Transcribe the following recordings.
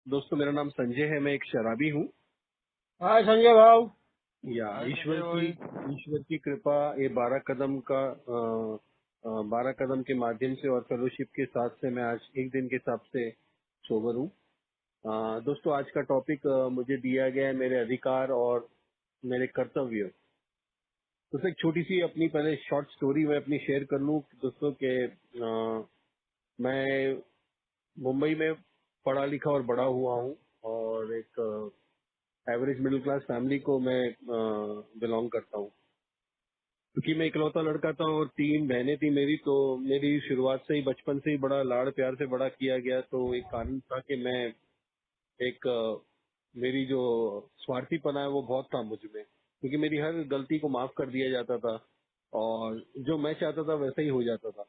दोस्तों मेरा नाम संजय है, मैं एक शराबी हूँ। हाय संजय भाव। या हाय ईश्वर संजय की भाई। ईश्वर की कृपा, ये 12 कदम के माध्यम से और फेलोशिप के साथ से मैं आज एक दिन के हिसाब से सोबर हूँ। दोस्तों आज का टॉपिक मुझे दिया गया है मेरे अधिकार और मेरे कर्तव्य। तो एक छोटी सी अपनी पहले शॉर्ट स्टोरी मैं अपनी शेयर कर लूँ दोस्तों के। मैं मुंबई में पढ़ा लिखा और बड़ा हुआ हूँ और एक एवरेज मिडिल क्लास फैमिली को मैं बिलोंग करता हूँ। क्योंकि मैं इकलौता लड़का था और 3 बहनें थी मेरी, तो मेरी शुरुआत से ही बचपन से ही बड़ा लाड़ प्यार से बड़ा किया गया। तो एक कारण था कि मैं एक मेरी जो स्वार्थीपना है वो बहुत था मुझ में, क्योंकि मेरी हर गलती को माफ कर दिया जाता था और जो मैं चाहता था वैसा ही हो जाता था।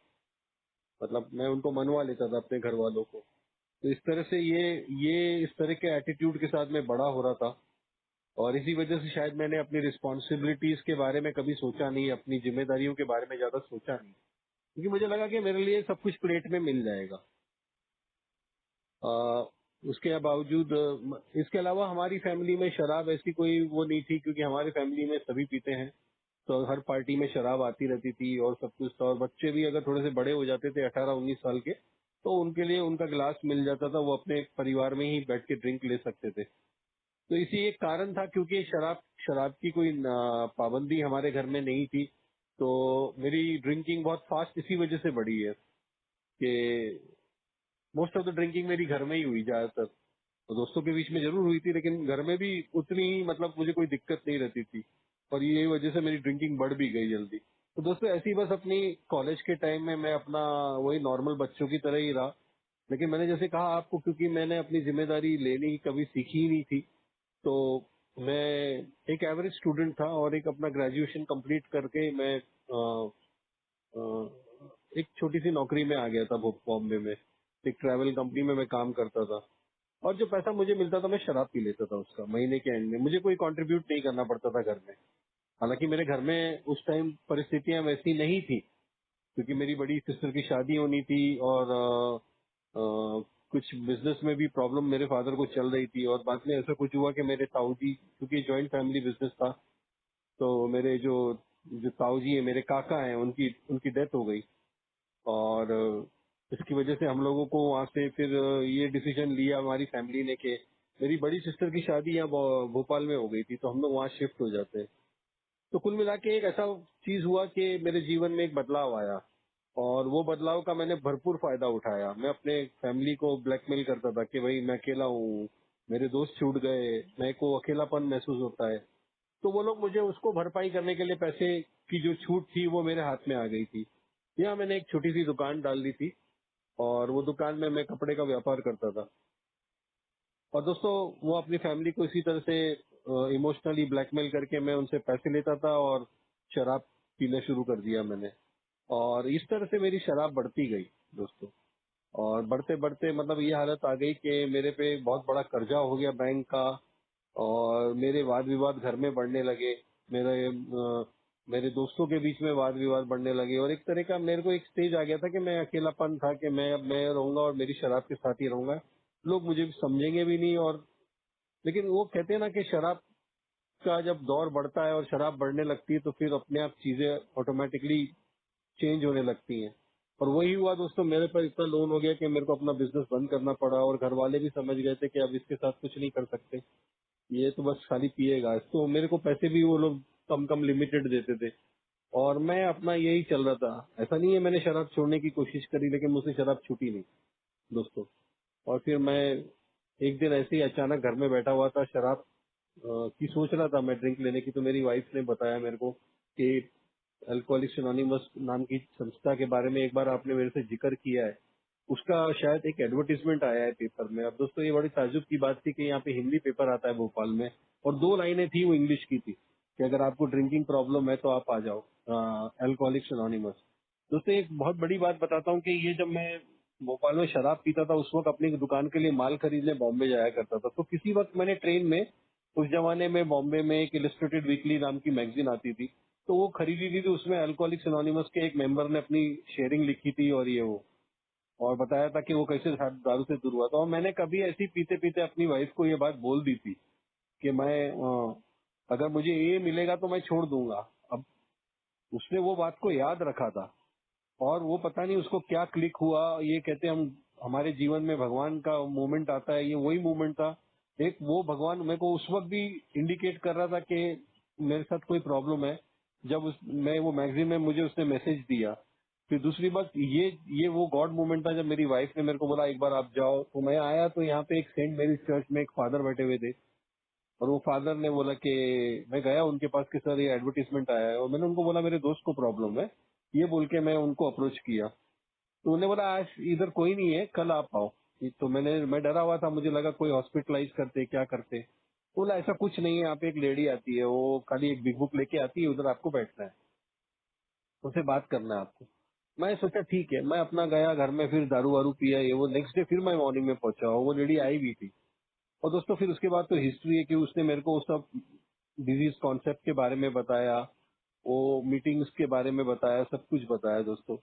मतलब मैं उनको मनवा लेता था अपने घर वालों को। तो इस तरह से ये इस तरह के एटीट्यूड के साथ मैं बड़ा हो रहा था और इसी वजह से शायद मैंने अपनी रिस्पॉन्सिबिलिटीज के बारे में कभी सोचा नहीं, अपनी जिम्मेदारियों के बारे में ज्यादा सोचा नहीं, क्योंकि मुझे लगा कि मेरे लिए सब कुछ प्लेट में मिल जाएगा। आ, उसके बावजूद इसके अलावा हमारी फैमिली में शराब ऐसी कोई वो नहीं थी, क्योंकि हमारी फैमिली में सभी पीते हैं। तो हर पार्टी में शराब आती रहती थी और सब कुछ था। और बच्चे भी अगर थोड़े से बड़े हो जाते थे 18-19 साल के, तो उनके लिए उनका गिलास मिल जाता था, वो अपने परिवार में ही बैठ के ड्रिंक ले सकते थे। तो इसी एक कारण था, क्योंकि शराब शराब की कोई पाबंदी हमारे घर में नहीं थी। तो मेरी ड्रिंकिंग बहुत फास्ट इसी वजह से बढ़ी है कि मोस्ट ऑफ द ड्रिंकिंग मेरी घर में ही हुई ज्यादातर। तो दोस्तों के बीच में जरूर हुई थी, लेकिन घर में भी उतनी ही, मतलब मुझे कोई दिक्कत नहीं रहती थी। और ये वजह से मेरी ड्रिंकिंग बढ़ भी गई जल्दी। तो दोस्तों ऐसी बस अपनी कॉलेज के टाइम में मैं अपना वही नॉर्मल बच्चों की तरह ही रहा। लेकिन मैंने जैसे कहा आपको, क्योंकि मैंने अपनी जिम्मेदारी लेनी कभी सीखी ही नहीं थी, तो मैं एक एवरेज स्टूडेंट था और एक अपना ग्रेजुएशन कंप्लीट करके मैं एक छोटी सी नौकरी में आ गया था बॉम्बे में। एक ट्रैवल कंपनी में मैं काम करता था और जो पैसा मुझे मिलता था मैं शराब पी लेता था उसका। महीने के एंड में मुझे कोई कंट्रीब्यूट नहीं करना पड़ता था घर में। हालांकि मेरे घर में उस टाइम परिस्थितियां वैसी नहीं थी, क्योंकि मेरी बड़ी सिस्टर की शादी होनी थी और कुछ बिजनेस में भी प्रॉब्लम मेरे फादर को चल रही थी। और बाद में ऐसा कुछ हुआ कि मेरे ताऊ जी, क्योंकि जॉइंट फैमिली बिजनेस था, तो मेरे जो जो ताऊ जी है, मेरे काका हैं, उनकी उनकी डेथ हो गई। और इसकी वजह से हम लोगों को वहाँ से फिर ये डिसीजन लिया हमारी फैमिली ने कि मेरी बड़ी सिस्टर की शादी यहाँ भोपाल में हो गई थी, तो हम लोग वहाँ शिफ्ट हो जाते हैं। तो कुल मिला के एक ऐसा चीज हुआ कि मेरे जीवन में एक बदलाव आया और वो बदलाव का मैंने भरपूर फायदा उठाया। मैं अपने फैमिली को ब्लैकमेल करता था कि भाई मैं अकेला हूँ, मेरे दोस्त छूट गए, मेरे को अकेलापन महसूस होता है। तो वो लोग मुझे उसको भरपाई करने के लिए पैसे की जो छूट थी वो मेरे हाथ में आ गई थी। यहाँ मैंने एक छोटी सी दुकान डाल दी थी और वो दुकान में मैं कपड़े का व्यापार करता था। और दोस्तों वो अपनी फैमिली को इसी तरह से इमोशनली ब्लैकमेल करके मैं उनसे पैसे लेता था और शराब पीना शुरू कर दिया मैंने। और इस तरह से मेरी शराब बढ़ती गई दोस्तों। और बढ़ते बढ़ते मतलब ये हालत आ गई कि मेरे पे बहुत बड़ा कर्जा हो गया बैंक का और मेरे वाद विवाद घर में बढ़ने लगे। मेरे दोस्तों के बीच में वाद विवाद बढ़ने लगे और एक तरह का मेरे को एक स्टेज आ गया था कि मैं अकेलापन था कि मैं रहूंगा और मेरी शराब के साथ ही रहूंगा। लोग मुझे समझेंगे भी नहीं। और लेकिन वो कहते हैं ना कि शराब का जब दौर बढ़ता है और शराब बढ़ने लगती है तो फिर अपने आप चीजें ऑटोमेटिकली चेंज होने लगती हैं। और वही हुआ दोस्तों, मेरे पर इतना लोन हो गया कि मेरे को अपना बिजनेस बंद करना पड़ा और घर वाले भी समझ गए थे कि अब इसके साथ कुछ नहीं कर सकते, ये तो बस खाली पिएगा। तो मेरे को पैसे भी वो लोग कम कम लिमिटेड देते थे और मैं अपना यही चल रहा था। ऐसा नहीं है मैंने शराब छोड़ने की कोशिश करी, लेकिन मुझसे शराब छूटी नहीं दोस्तों। और फिर मैं एक दिन ऐसे ही अचानक घर में बैठा हुआ था, शराब की सोच रहा था मैं ड्रिंक लेने की, तो मेरी वाइफ ने बताया मेरे को कि अल्कोहलिक्स एनोनिमस नाम की संस्था के बारे में एक बार आपने मेरे से जिक्र किया है, उसका शायद एक एडवर्टीजमेंट आया है पेपर में। अब दोस्तों ये बड़ी ताज्जुब की बात थी कि यहाँ पे हिंदी पेपर आता है भोपाल में और 2 लाइनें थी वो इंग्लिश की थी कि अगर आपको ड्रिंकिंग प्रॉब्लम है तो आप आ जाओ अल्कोहलिक्स एनोनिमस। दोस्तों एक बहुत बड़ी बात बताता हूँ कि ये जब मैं भोपाल में शराब पीता था उस वक्त अपनी दुकान के लिए माल खरीदने बॉम्बे जाया करता था। तो किसी वक्त मैंने ट्रेन में, उस जमाने में बॉम्बे में एक इलस्ट्रेटेड वीकली नाम की मैगजीन आती थी, तो वो खरीदी थी। तो उसमें अल्कोहलिक्स एनोनिमस के एक मेंबर ने अपनी शेयरिंग लिखी थी और ये वो। और बताया था कि वो कैसे दारू से दूर हुआ था। और मैंने कभी ऐसी पीते पीते अपनी वाइफ को ये बात बोल दी थी कि मैं अगर मुझे ये मिलेगा तो मैं छोड़ दूंगा। अब उसने वो बात को याद रखा था, और वो पता नहीं उसको क्या क्लिक हुआ। ये कहते हैं हम हमारे जीवन में भगवान का मोमेंट आता है, ये वही मोमेंट था। एक वो भगवान मेरे को उस वक्त भी इंडिकेट कर रहा था कि मेरे साथ कोई प्रॉब्लम है, जब मैं वो मैगजीन में मुझे उसने मैसेज दिया। फिर दूसरी बात ये वो गॉड मोमेंट था जब मेरी वाइफ ने मेरे को बोला एक बार आप जाओ। तो मैं आया तो यहाँ पे एक सेंट मेरी चर्च में एक फादर बैठे हुए थे, और वो फादर ने बोला कि मैं गया उनके पास कि सर ये एडवर्टीजमेंट आया है। और मैंने उनको बोला मेरे दोस्त को प्रॉब्लम है, ये बोल के मैं उनको अप्रोच किया। तो उन्होंने बोला आज इधर कोई नहीं है, कल आप आओ। तो मैं डरा हुआ था, मुझे लगा कोई हॉस्पिटलाइज करते क्या करते। बोला ऐसा कुछ नहीं है, आप एक लेडी आती है, वो खाली एक बिग बुक लेके आती है, उधर आपको बैठना है, उससे बात करना है आपको। मैं सोचा ठीक है, मैं अपना गया घर में, फिर दारू वारू पिया ये वो। नेक्स्ट डे फिर मैं मॉर्निंग में पहुंचा, वो लेडी आई भी थी। और दोस्तों फिर उसके बाद तो हिस्ट्री है कि उसने मेरे को सब डिजीज कॉन्सेप्ट के बारे में बताया, वो मीटिंग्स के बारे में बताया, सब कुछ बताया दोस्तों।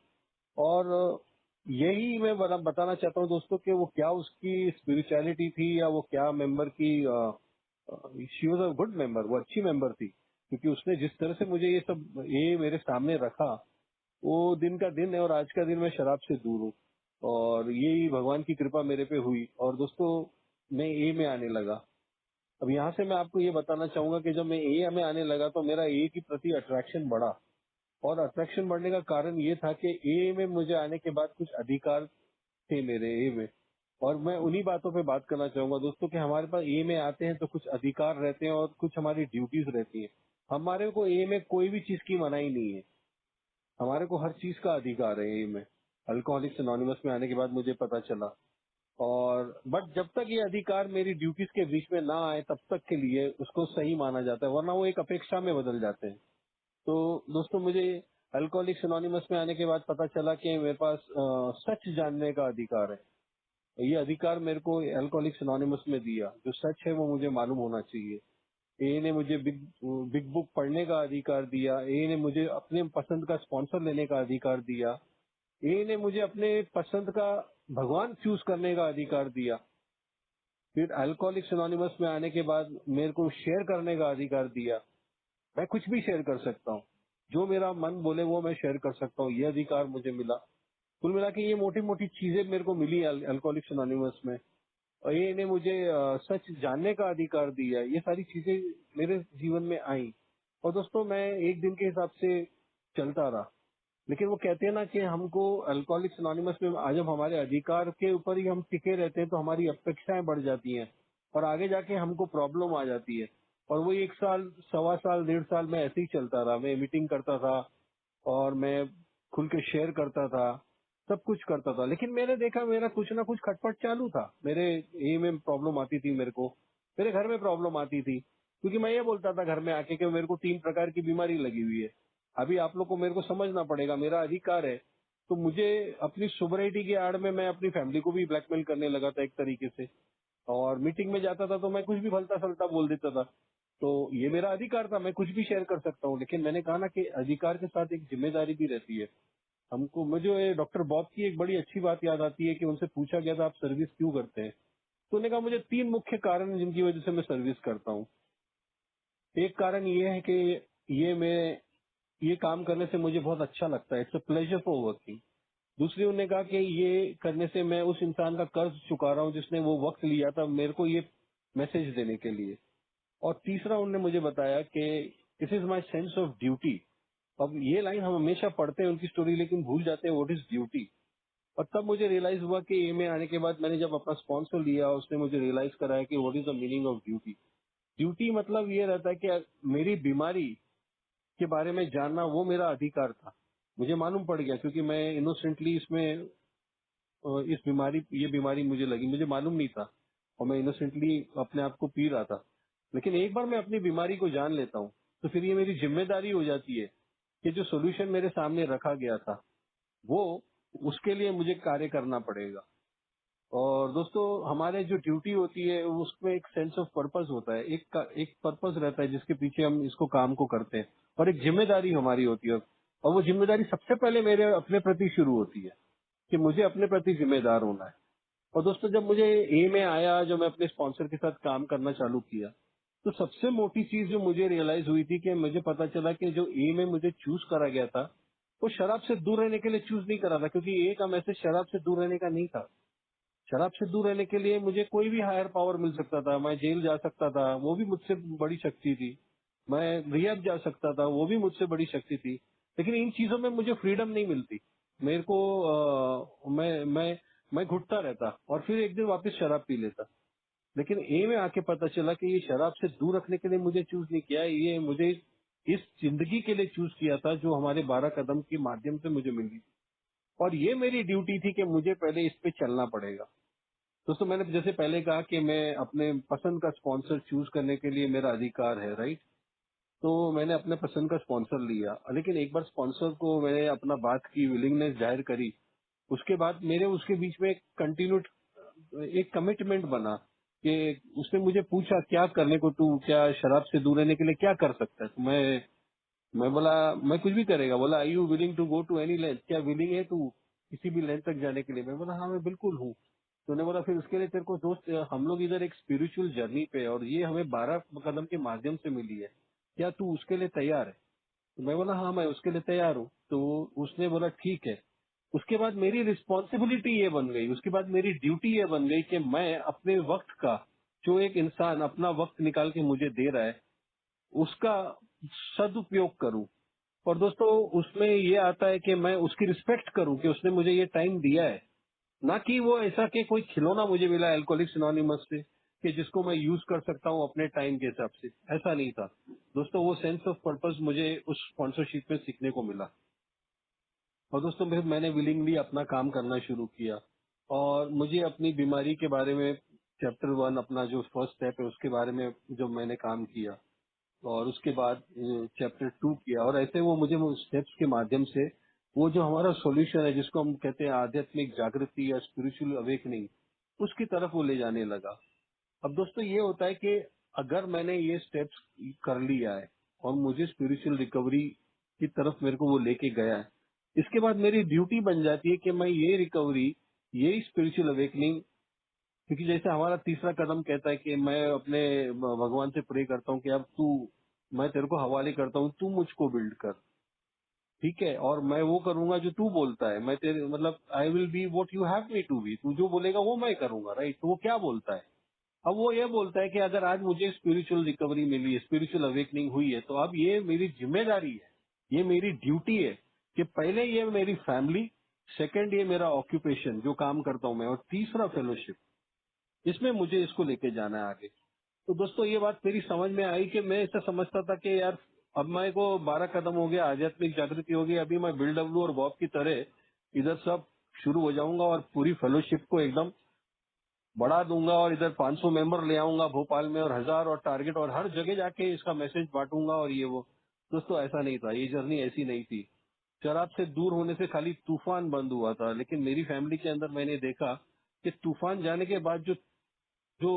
और यही मैं बताना चाहता हूँ दोस्तों कि वो क्या उसकी स्पिरिचुअलिटी थी, या वो क्या मेंबर की, she was a good member, वो अच्छी मेंबर थी। क्योंकि उसने जिस तरह से मुझे ये मेरे सामने रखा, वो दिन का दिन है, और आज का दिन मैं शराब से दूर हूँ। और यही भगवान की कृपा मेरे पे हुई। और दोस्तों मैं ए में आने लगा। अब यहाँ से मैं आपको ये बताना चाहूंगा कि जब मैं ए में आने लगा तो मेरा ए के प्रति अट्रैक्शन बढ़ा। और अट्रैक्शन बढ़ने का कारण ये था कि ए में मुझे आने के बाद कुछ अधिकार थे मेरे ए में। और मैं उन्हीं बातों पे बात करना चाहूंगा दोस्तों कि हमारे पास ए में आते हैं तो कुछ अधिकार रहते हैं और कुछ हमारी ड्यूटीज रहती है। हमारे को ए में कोई भी चीज की मनाही नहीं है, हमारे को हर चीज का अधिकार है ए में। अल्कोहलिक्स एनोनिमस में आने के बाद मुझे पता चला। और बट जब तक ये अधिकार मेरी ड्यूटीज के बीच में ना आए तब तक के लिए उसको सही माना जाता है, वरना वो एक अपेक्षा में बदल जाते हैं। तो दोस्तों मुझे अल्कोहलिक्स एनोनिमस में आने के बाद पता चला कि मेरे पास सच जानने का अधिकार है। ये अधिकार मेरे को अल्कोहलिक्स एनोनिमस में दिया, जो सच है वो मुझे मालूम होना चाहिए। ए ने मुझे बिग बुक पढ़ने का अधिकार दिया। ए ने मुझे अपने पसंद का स्पॉन्सर लेने का अधिकार दिया। ए ने मुझे अपने पसंद का भगवान चूज करने का अधिकार दिया। फिर अल्कोहलिक्स एनोनिमस में आने के बाद मेरे को शेयर करने का अधिकार दिया। मैं कुछ भी शेयर कर सकता हूँ, जो मेरा मन बोले वो मैं शेयर कर सकता हूँ, ये अधिकार मुझे मिला। कुल मिला के ये मोटी मोटी चीजें मेरे को मिली अल्कोहलिक्स एनोनिमस में। और ये ने मुझे सच जानने का अधिकार दिया। ये सारी चीजें मेरे जीवन में आई। और दोस्तों मैं एक दिन के हिसाब से चलता रहा। लेकिन वो कहते हैं ना कि हमको अल्कोहलिक्स एनोनिमस में आज जब हमारे अधिकार के ऊपर ही हम टिके रहते हैं तो हमारी अपेक्षाएं बढ़ जाती हैं, और आगे जाके हमको प्रॉब्लम आ जाती है। और वो 1 साल, 1.25 साल, 1.5 साल में ऐसे ही चलता रहा। मैं मीटिंग करता था, और मैं खुल के शेयर करता था, सब कुछ करता था। लेकिन मैंने देखा मेरा कुछ ना कुछ खटपट चालू था। मेरे ए में प्रॉब्लम आती थी, मेरे को मेरे घर में प्रॉब्लम आती थी। क्योंकि मैं ये बोलता था घर में आके कि मेरे को 3 प्रकार की बीमारी लगी हुई है। अभी आप लोग को मेरे को समझना पड़ेगा, मेरा अधिकार है। तो मुझे अपनी सोबरिटी की आड़ में मैं अपनी फैमिली को भी ब्लैकमेल करने लगा था एक तरीके से। और मीटिंग में जाता था तो मैं कुछ भी फलता सलता बोल देता था। तो ये मेरा अधिकार था, मैं कुछ भी शेयर कर सकता हूँ। लेकिन मैंने कहा ना कि अधिकार के साथ एक जिम्मेदारी भी रहती है हमको। मुझे डॉक्टर बॉब की एक बड़ी अच्छी बात याद आती है कि उनसे पूछा गया था आप सर्विस क्यों करते हैं। तो उन्होंने कहा मुझे 3 मुख्य कारण हैं जिनकी वजह से मैं सर्विस करता हूँ। एक कारण ये है कि ये काम करने से मुझे बहुत अच्छा लगता है, it's a pleasure for working. दूसरी उन्होंने कहा कि ये करने से मैं उस इंसान का कर्ज चुका रहा हूँ जिसने वो वक्त लिया था मेरे को ये मैसेज देने के लिए। और तीसरा उन्होंने मुझे बताया कि this is my sense of duty. अब ये लाइन हम हमेशा पढ़ते हैं उनकी स्टोरी, लेकिन भूल जाते हैं व्हाट इज ड्यूटी। और तब मुझे रियलाइज हुआ कि ए में आने के बाद मैंने जब अपना स्पॉन्सर लिया, उसने मुझे रियलाइज कराया कि what is the meaning of duty. Duty मतलब ये रहता है कि मेरी बीमारी के बारे में जानना वो मेरा अधिकार था। मुझे मालूम पड़ गया क्योंकि मैं इनोसेंटली इसमें ये बीमारी मुझे लगी, मुझे मालूम नहीं था, और मैं इनोसेंटली अपने आप को पी रहा था। लेकिन एक बार मैं अपनी बीमारी को जान लेता हूँ तो फिर ये मेरी जिम्मेदारी हो जाती है कि जो सोल्यूशन मेरे सामने रखा गया था वो उसके लिए मुझे कार्य करना पड़ेगा। और दोस्तों हमारे जो ड्यूटी होती है उसमें एक सेंस ऑफ पर्पस होता है, एक पर्पस रहता है जिसके पीछे हम इसको काम को करते हैं, और एक जिम्मेदारी हमारी होती है। और वो जिम्मेदारी सबसे पहले मेरे अपने प्रति शुरू होती है। कि मुझे अपने प्रति जिम्मेदार होना है। और दोस्तों जब मुझे ए में आया, जो मैं अपने स्पॉन्सर के साथ काम करना चालू किया, तो सबसे मोटी चीज जो मुझे रियलाइज हुई थी कि मुझे पता चला कि जो ए में मुझे चूज करा गया था, वो शराब से दूर रहने के लिए चूज नहीं करा था, क्योंकि ए का मैसेज शराब से दूर रहने का नहीं था। शराब से दूर रहने के लिए मुझे कोई भी हायर पावर मिल सकता था, मैं जेल जा सकता था, वो भी मुझसे बड़ी शक्ति थी। मैं रिहैब जा सकता था, वो भी मुझसे बड़ी शक्ति थी। लेकिन इन चीजों में मुझे फ्रीडम नहीं मिलती। मेरे को मैं घुटता रहता और फिर एक दिन वापस शराब पी लेता। लेकिन ए में आके पता चला कि ये शराब से दूर रखने के लिए मुझे चूज नहीं किया, ये मुझे इस जिंदगी के लिए चूज किया था जो हमारे 12 कदम के माध्यम से मुझे मिली। और ये मेरी ड्यूटी थी कि मुझे पहले इस पे चलना पड़ेगा। दोस्तों मैंने जैसे पहले कहा कि मैं अपने पसंद का स्पॉन्सर चूज करने के लिए मेरा अधिकार है, राइट। तो मैंने अपने पसंद का स्पॉन्सर लिया, लेकिन एक बार स्पॉन्सर को मैंने अपना बात की, विलिंगनेस जाहिर करी, उसके बाद मेरे उसके बीच में कंटिन्यूड एक कमिटमेंट बना कि उसने मुझे पूछा क्या करने को, तू क्या शराब से दूर रहने के लिए क्या कर सकता है। तो मैं बोला मैं कुछ भी करेगा। बोला I you willing to go to any length, क्या विलिंग है तू किसी भी लेंथ तक जाने के लिए। मैं बोला हाँ मैं बिल्कुल हूँ। तो उन्होंने बोला फिर उसके लिए तेरे को दोस्त, हम लोग इधर एक स्पिरिचुअल जर्नी पे है और ये हमें 12 कदम के माध्यम से मिली है, क्या तू उसके लिए तैयार है। तो मैं बोला हाँ मैं उसके लिए तैयार हूँ। तो उसने बोला ठीक है। उसके बाद मेरी रिस्पॉन्सिबिलिटी ये बन गई, उसके बाद मेरी ड्यूटी ये बन गई कि मैं अपने वक्त का, जो एक इंसान अपना वक्त निकाल के मुझे दे रहा है, उसका सदुपयोग करूं। और दोस्तों उसमें ये आता है कि मैं उसकी रिस्पेक्ट करूं कि उसने मुझे ये टाइम दिया है, ना कि वो ऐसा कि कोई खिलौना मुझे मिला एल्कोहलिक्स एनोनिमस से कि जिसको मैं यूज कर सकता हूं अपने टाइम के हिसाब से। ऐसा नहीं था दोस्तों, वो सेंस ऑफ पर्पस मुझे उस स्पॉन्सरशिप में सीखने को मिला। और दोस्तों फिर मैंने विलिंगली अपना काम करना शुरू किया और मुझे अपनी बीमारी के बारे में चैप्टर 1 अपना जो फर्स्ट स्टेप है उसके बारे में जो मैंने काम किया, और उसके बाद चैप्टर 2 किया, और ऐसे वो मुझे स्टेप्स के माध्यम से वो जो हमारा सॉल्यूशन है जिसको हम कहते हैं आध्यात्मिक जागृति या स्पिरिचुअल अवेकनिंग, उसकी तरफ वो ले जाने लगा। अब दोस्तों ये होता है कि अगर मैंने ये स्टेप्स कर लिया है और मुझे स्पिरिचुअल रिकवरी की तरफ मेरे को वो लेके गया है, इसके बाद मेरी ड्यूटी बन जाती है कि मैं ये रिकवरी, ये स्पिरिचुअल अवेकनिंग, क्योंकि जैसे हमारा तीसरा कदम कहता है कि मैं अपने भगवान से प्रे करता हूँ कि अब तू, मैं तेरे को हवाले करता हूँ, तू मुझको बिल्ड कर, ठीक है, और मैं वो करूंगा जो तू बोलता है। मैं तेरे मतलब I will be what you have me to be, तू जो बोलेगा वो मैं करूंगा, राइट। तो वो क्या बोलता है, अब वो ये बोलता है कि अगर आज मुझे स्पिरिचुअल रिकवरी मिली है, स्पिरिचुअल अवेकनिंग हुई है, तो अब ये मेरी जिम्मेदारी है, ये मेरी ड्यूटी है कि पहले ये मेरी फैमिली, सेकंड ये मेरा ऑक्यूपेशन जो काम करता हूँ मैं, और तीसरा फेलोशिप, इसमें मुझे इसको लेके जाना है आगे। तो दोस्तों ये बात मेरी समझ में आई कि मैं ऐसा समझता था कि यार अब मेरे को 12 कदम हो गया, आध्यात्मिक जागृति हो गई, अभी मैं बिल डब्ल्यू और बॉब की तरह इधर सब शुरू हो जाऊंगा और पूरी फेलोशिप को एकदम बढ़ा दूंगा और इधर 500 मेंबर ले आऊंगा भोपाल में और 1000 और टारगेट और हर जगह जाके इसका मैसेज बांटूंगा और ये वो। दोस्तों ऐसा नहीं था, ये जर्नी ऐसी नहीं थी। शराब से दूर होने से खाली तूफान बंद हुआ था, लेकिन मेरी फैमिली के अंदर मैंने देखा कि तूफान जाने के बाद जो जो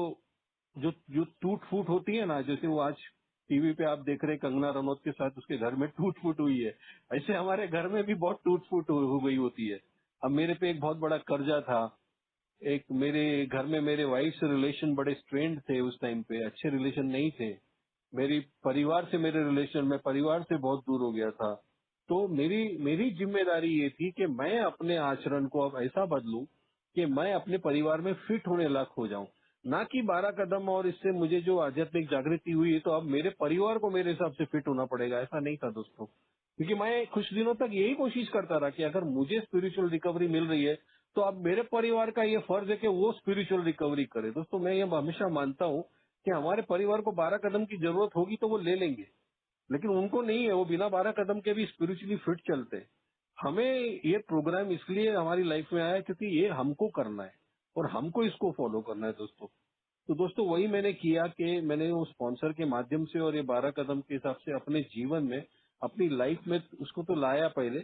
जो जो टूट फूट होती है ना, जैसे वो आज टीवी पे आप देख रहे हैं कंगना रनौत के साथ उसके घर में टूट फूट हुई है, ऐसे हमारे घर में भी बहुत टूट फूट हो गई होती है। अब मेरे पे एक बहुत बड़ा कर्जा था, एक मेरे घर में मेरे वाइफ से रिलेशन बड़े स्ट्रेंड थे, उस टाइम पे अच्छे रिलेशन नहीं थे। मेरी परिवार से मेरे रिलेशन, मैं परिवार से बहुत दूर हो गया था। तो मेरी मेरी जिम्मेदारी ये थी कि मैं अपने आचरण को अब ऐसा बदलूं कि मैं अपने परिवार में फिट होने लायक हो जाऊं, ना कि 12 कदम और इससे मुझे जो आध्यात्मिक जागृति हुई है तो अब मेरे परिवार को मेरे हिसाब से फिट होना पड़ेगा, ऐसा नहीं था दोस्तों। क्योंकि मैं कुछ दिनों तक यही कोशिश करता रहा कि अगर मुझे स्पिरिचुअल रिकवरी मिल रही है तो अब मेरे परिवार का ये फर्ज है कि वो स्पिरिचुअल रिकवरी करे। दोस्तों मैं ये हमेशा मानता हूँ कि हमारे परिवार को 12 कदम की जरूरत होगी तो वो ले लेंगे, लेकिन उनको नहीं है, वो बिना 12 कदम के भी स्पिरिचुअली फिट चलते हैं। हमें ये प्रोग्राम इसलिए हमारी लाइफ में आया है क्योंकि ये हमको करना है और हमको इसको फॉलो करना है दोस्तों। तो दोस्तों वही मैंने किया कि मैंने वो स्पॉन्सर के माध्यम से और ये 12 कदम के हिसाब से अपने जीवन में, अपनी लाइफ में उसको तो लाया पहले,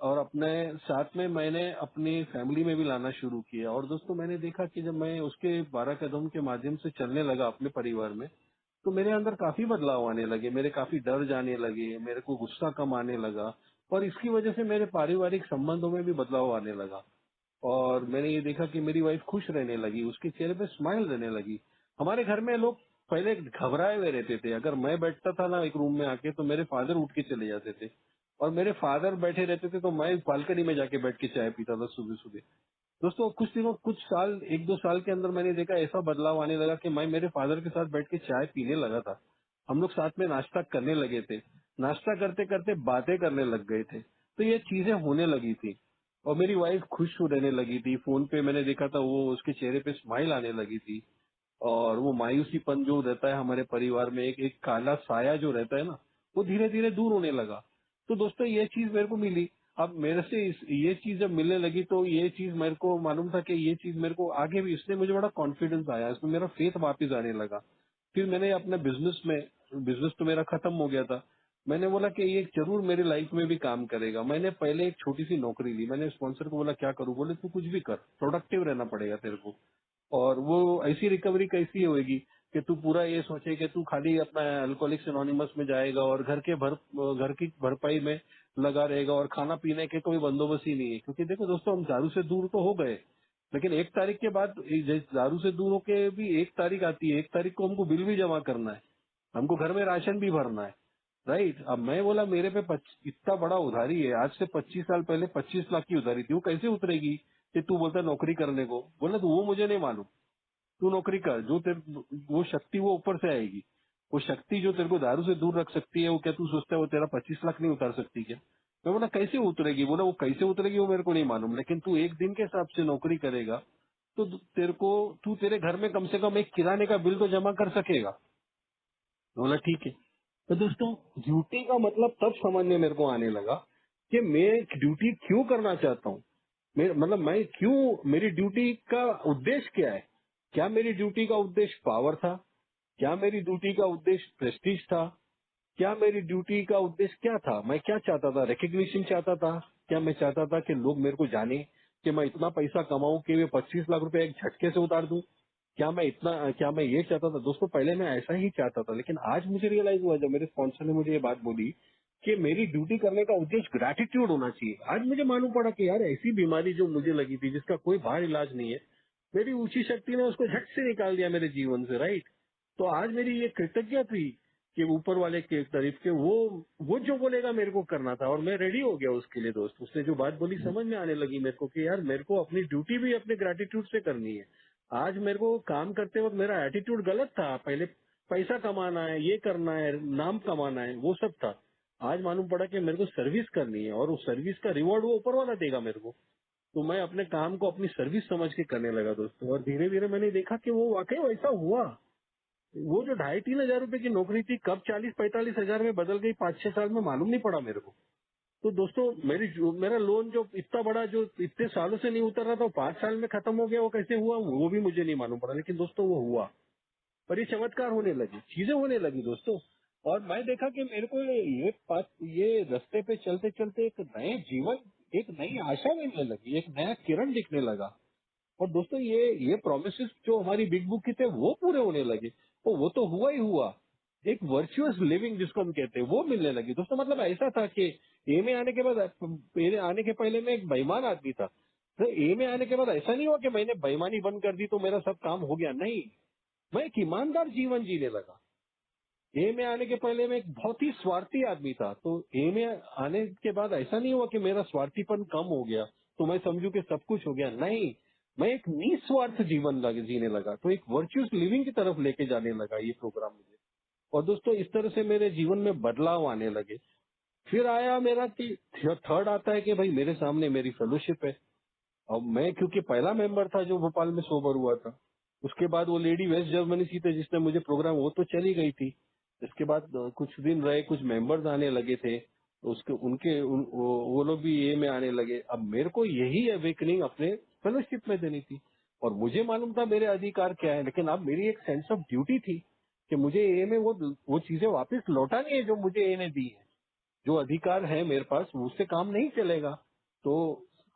और अपने साथ में मैंने अपनी फैमिली में भी लाना शुरू किया। और दोस्तों मैंने देखा कि जब मैं उसके 12 कदम के माध्यम से चलने लगा अपने परिवार में, तो मेरे अंदर काफी बदलाव आने लगे, मेरे काफी डर जाने लगे, मेरे को गुस्सा कम आने लगा, और इसकी वजह से मेरे पारिवारिक संबंधों में भी बदलाव आने लगा। और मैंने ये देखा कि मेरी वाइफ खुश रहने लगी, उसके चेहरे पे स्माइल रहने लगी। हमारे घर में लोग पहले घबराए हुए रहते थे, अगर मैं बैठता था ना एक रूम में आके तो मेरे फादर उठ के चले जाते थे, और मेरे फादर बैठे रहते थे तो मैं बालकनी में जाके बैठ के चाय पीता था सुबह सुबह। दोस्तों कुछ साल, एक दो साल के अंदर मैंने देखा ऐसा बदलाव आने लगा कि मैं मेरे फादर के साथ बैठ के चाय पीने लगा था। हम लोग साथ में नाश्ता करने लगे थे, नाश्ता करते करते बातें करने लग गए थे। तो ये चीजें होने लगी थी, और मेरी वाइफ खुश रहने लगी थी। फोन पे मैंने देखा था वो उसके चेहरे पे स्माइल आने लगी थी, और वो मायूसीपन जो रहता है हमारे परिवार में, एक एक काला साया जो रहता है ना, वो धीरे धीरे दूर होने लगा। तो दोस्तों ये चीज मेरे को मिली। अब मेरे से ये चीज जब मिलने लगी तो ये चीज मेरे को मालूम था कि ये चीज मेरे को आगे भी, इसने मुझे बड़ा कॉन्फिडेंस आया, इसमें मेरा फेथ वापस आने लगा। फिर मैंने अपने बिजनेस तो मेरा खत्म हो गया था, मैंने बोला कि ये जरूर मेरी लाइफ में भी काम करेगा। मैंने पहले एक छोटी सी नौकरी ली, मैंने स्पॉन्सर को बोला क्या करूं, बोले तू कुछ भी कर, प्रोडक्टिव रहना पड़ेगा तेरे को। और वो ऐसी रिकवरी कैसी होएगी कि तू पूरा ये सोचे कि तू खाली अपना अल्कोहलिक्स एनोनिमस में जाएगा और घर की भरपाई में लगा रहेगा, और खाना पीने के कोई बंदोबस्त ही नहीं है। क्योंकि देखो दोस्तों, हम दारू से दूर तो हो गए, लेकिन एक तारीख के बाद दारू से दूर होके भी एक तारीख आती है, एक तारीख को हमको बिल भी जमा करना है, हमको घर में राशन भी भरना है, राइट। अब मैं बोला मेरे पे इतना बड़ा उधारी है, आज से 25 साल पहले 25 लाख की उधारी थी, वो कैसे उतरेगी। कि तू बोलता है नौकरी करने को, बोला तो वो मुझे नहीं मालूम, तू नौकरी कर, वो शक्ति वो ऊपर से आएगी। वो शक्ति जो तेरे को दारू से दूर रख सकती है, वो क्या तू सोचता है वो तेरा 25 लाख नहीं उतार सकती क्या। मैं बोला कैसे उतरेगी, बोला वो कैसे उतरेगी वो मेरे को नहीं मालूम, लेकिन तू एक दिन के हिसाब से नौकरी करेगा तो तू तेरे घर में कम से कम एक किराने का बिल तो जमा कर सकेगा। बोला ठीक है। तो दोस्तों, ड्यूटी का मतलब तब समझ में मेरे को आने लगा कि मैं ड्यूटी क्यों करना चाहता हूँ। मतलब मैं क्यों, मेरी ड्यूटी का उद्देश्य क्या है। क्या मेरी ड्यूटी का उद्देश्य पावर था, क्या मेरी ड्यूटी का उद्देश्य प्रेस्टीज था, क्या मेरी ड्यूटी का उद्देश्य क्या था। मैं क्या चाहता था, रिकग्निशन चाहता था, क्या मैं चाहता था कि लोग मेरे को जाने कि मैं इतना पैसा कमाऊं कि मैं 25 लाख रुपए एक झटके से उतार दूं। क्या मैं ये चाहता था। दोस्तों पहले मैं ऐसा ही चाहता था, लेकिन आज मुझे रियलाइज हुआ जब मेरे स्पॉन्सर ने मुझे ये बात बोली कि मेरी ड्यूटी करने का उद्देश्य ग्रैटिट्यूड होना चाहिए। आज मुझे मालूम पड़ा कि यार ऐसी बीमारी जो मुझे लगी थी, जिसका कोई बाहर इलाज नहीं है, मेरी ऊंची शक्ति ने उसको झट से निकाल दिया मेरे जीवन से, राइट। तो आज मेरी ये कृतज्ञता थी कि ऊपर वाले के तारीफ के, वो जो बोलेगा मेरे को करना था, और मैं रेडी हो गया उसके लिए। दोस्त उसने जो बात बोली समझ में आने लगी मेरे को कि यार मेरे को अपनी ड्यूटी भी अपने ग्रेटिट्यूड से करनी है। आज मेरे को काम करते वक्त मेरा एटीट्यूड गलत था, पहले पैसा कमाना है, ये करना है, नाम कमाना है, वो सब था। आज मालूम पड़ा कि मेरे को सर्विस करनी है, और उस सर्विस का रिवॉर्ड वो ऊपर वाला देगा मेरे को। तो मैं अपने काम को अपनी सर्विस समझ के करने लगा दोस्तों, और धीरे धीरे मैंने देखा कि वो वाकई वैसा हुआ। वो जो 2,500-3,000 रुपए की नौकरी थी कब 40-45 हजार में बदल गई 5-6 साल में, मालूम नहीं पड़ा मेरे को। तो दोस्तों मेरा लोन जो इतना बड़ा, जो इतने सालों से नहीं उतर रहा था, वो 5 साल में खत्म हो गया। वो कैसे हुआ वो भी मुझे नहीं मालूम पड़ा, लेकिन दोस्तों वो हुआ। पर ये चमत्कार होने लगी, चीजें होने लगी दोस्तों। और मैं देखा कि मेरे को ये रास्ते पे चलते चलते एक नए जीवन, एक नई आशा मिलने लगी, एक नया किरण दिखने लगा। और दोस्तों ये प्रोमिसेस जो हमारी बिग बुक की थे वो पूरे होने लगे। तो वो तो हुआ ही हुआ। एक वर्चुअस लिविंग जिसको हम कहते हैं वो मिलने लगी दोस्तों। मतलब ऐसा था कि ए में आने के बाद, मेरे आने के पहले मैं एक बेईमान आदमी था, तो ए में आने के बाद ऐसा नहीं हुआ कि मैंने बेईमानी बंद कर दी तो मेरा सब काम हो गया, नहीं। मैं एक ईमानदार जीवन जीने लगा। ए में आने के पहले मैं एक बहुत ही स्वार्थी आदमी था, तो ए में आने के बाद ऐसा नहीं हुआ कि मेरा स्वार्थीपन कम हो गया तो मैं समझू कि सब कुछ हो गया, नहीं। मैं एक निस्वार्थ जीवन जीने लगा, तो एक वर्चुअस लिविंग की तरफ लेके जाने लगा ये प्रोग्राम मुझे। और दोस्तों इस तरह से मेरे जीवन में बदलाव आने लगे। फिर आया मेरा कि थर्ड आता है कि भाई मेरे सामने मेरी फेलोशिप है। अब मैं क्योंकि पहला मेंबर था जो भोपाल में सोबर हुआ था, उसके बाद वो लेडी वेस्ट जर्मनी से थे जिसने मुझे प्रोग्राम, वो तो चली गई थी। इसके बाद कुछ दिन रहे, कुछ मेंबर्स आने लगे थे, तो उसके उनके वो लोग भी ये में आने लगे। अब मेरे को यही अवेकनिंग अपने फेलोशिप में देनी थी, और मुझे मालूम था मेरे अधिकार क्या है, लेकिन अब मेरी एक सेंस ऑफ ड्यूटी थी कि मुझे ए में वो चीजें वापस लौटानी है जो मुझे ए ने दी है। जो अधिकार है मेरे पास उससे काम नहीं चलेगा। तो